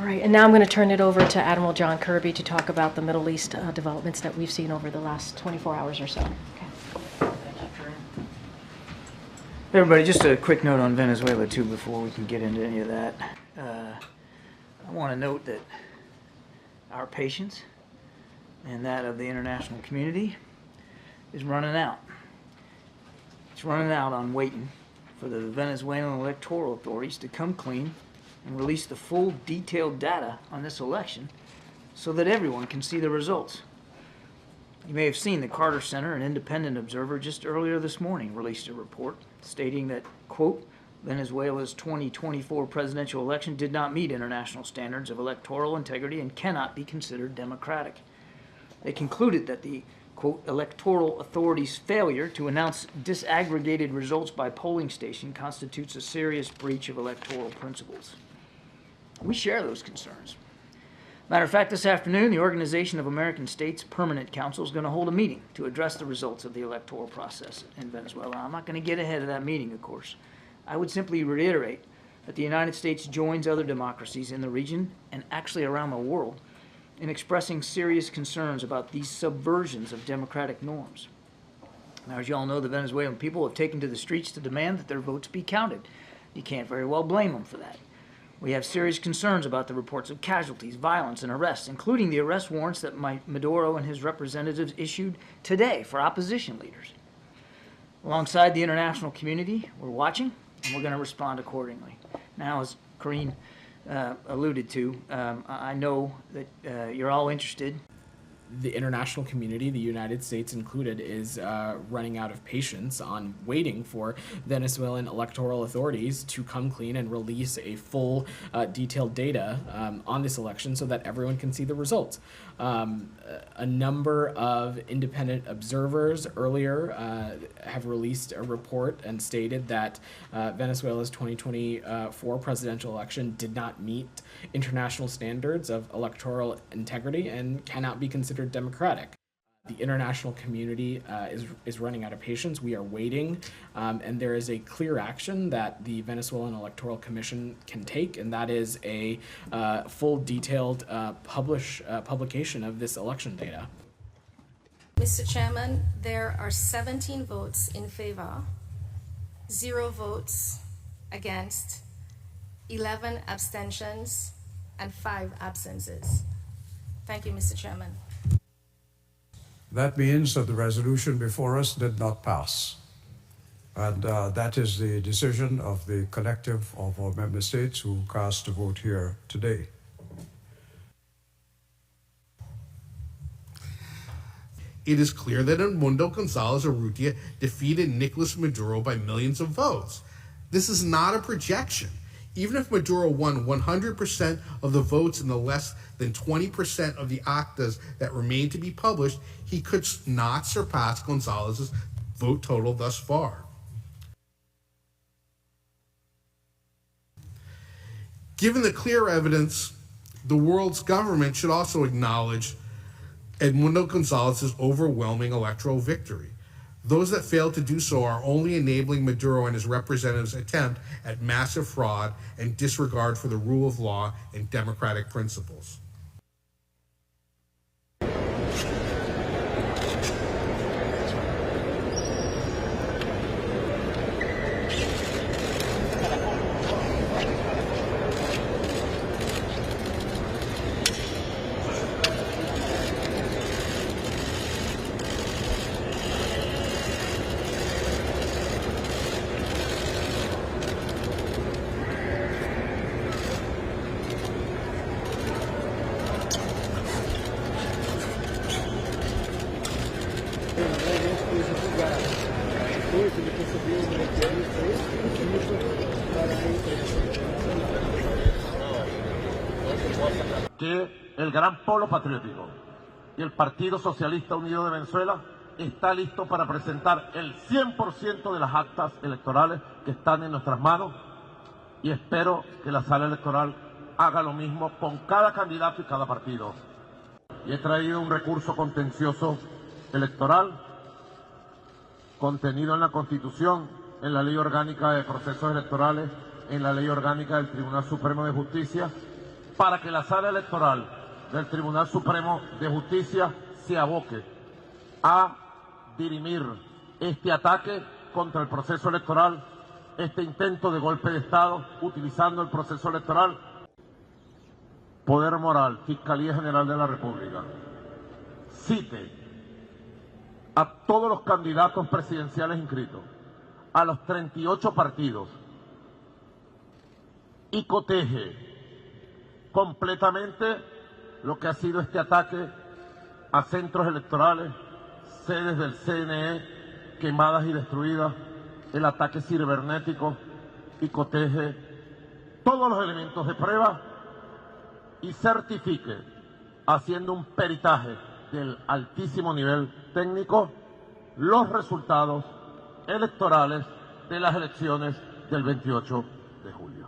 All right, and now I'm going to turn it over to Admiral John Kirby to talk about the Middle East developments that we've seen over the last 24 hours or so. Okay. Everybody, just a quick note on Venezuela, too, before we can get into any of that. I want to note that our patience and that of the international community is running out. It's running out on waiting for the Venezuelan electoral authorities to come clean and release the full detailed data on this election so that everyone can see the results. You may have seen the Carter Center, an independent observer, just earlier this morning released a report stating that, quote, Venezuela's 2024 presidential election did not meet international standards of electoral integrity and cannot be considered democratic. They concluded that the, quote, electoral authorities' failure to announce disaggregated results by polling station constitutes a serious breach of electoral principles. We share those concerns. Matter of fact, this afternoon, the Organization of American States Permanent Council is going to hold a meeting to address the results of the electoral process in Venezuela. I'm not going to get ahead of that meeting, of course. I would simply reiterate that the United States joins other democracies in the region and actually around the world in expressing serious concerns about these subversions of democratic norms. Now, as you all know, the Venezuelan people have taken to the streets to demand that their votes be counted. You can't very well blame them for that. We have serious concerns about the reports of casualties, violence, and arrests, including the arrest warrants that Maduro and his representatives issued today for opposition leaders. Alongside the international community, we're watching, and we're going to respond accordingly. Now, as Corrine alluded to, I know that you're all interested. The international community, the United States included, is running out of patience on waiting for Venezuelan electoral authorities to come clean and release a full, detailed data on this election so that everyone can see the results. A number of independent observers earlier have released a report and stated that Venezuela's 2024 presidential election did not meet international standards of electoral integrity and cannot be considered democratic. The international community is running out of patience. We are waiting, and there is a clear action that the Venezuelan Electoral Commission can take, and that is a full, detailed publication of this election data. Mr. Chairman, there are 17 votes in favor, 0 votes against, 11 abstentions, and 5 absences. Thank you, Mr. Chairman. That means that the resolution before us did not pass. And that is the decision of the collective of our member states who cast a vote here today. It is clear that Edmundo Gonzalez Urrutia defeated Nicolas Maduro by millions of votes. This is not a projection. Even if Maduro won 100% of the votes in the less than 20% of the actas that remain to be published, he could not surpass Gonzalez's vote total thus far. Given the clear evidence, the world's government should also acknowledge Edmundo Gonzalez's overwhelming electoral victory. Those that fail to do so are only enabling Maduro and his representatives' attempt at massive fraud and disregard for the rule of law and democratic principles. Que el gran polo patriótico y el Partido Socialista Unido de Venezuela está listo para presentar el 100% de las actas electorales que están en nuestras manos, y espero que la sala electoral haga lo mismo con cada candidato y cada partido. Y he traído un recurso contencioso electoral contenido en la Constitución, en la Ley Orgánica de Procesos Electorales, en la Ley Orgánica del Tribunal Supremo de Justicia, para que la Sala Electoral del Tribunal Supremo de Justicia se aboque a dirimir este ataque contra el proceso electoral, este intento de golpe de Estado utilizando el proceso electoral. Poder Moral, Fiscalía General de la República, cite a todos los candidatos presidenciales inscritos, a los 38 partidos, y coteje completamente lo que ha sido este ataque a centros electorales, sedes del CNE quemadas y destruidas, el ataque cibernético, y coteje todos los elementos de prueba y certifique, haciendo un peritaje del altísimo nivel técnico, los resultados electorales de las elecciones del 28 de julio.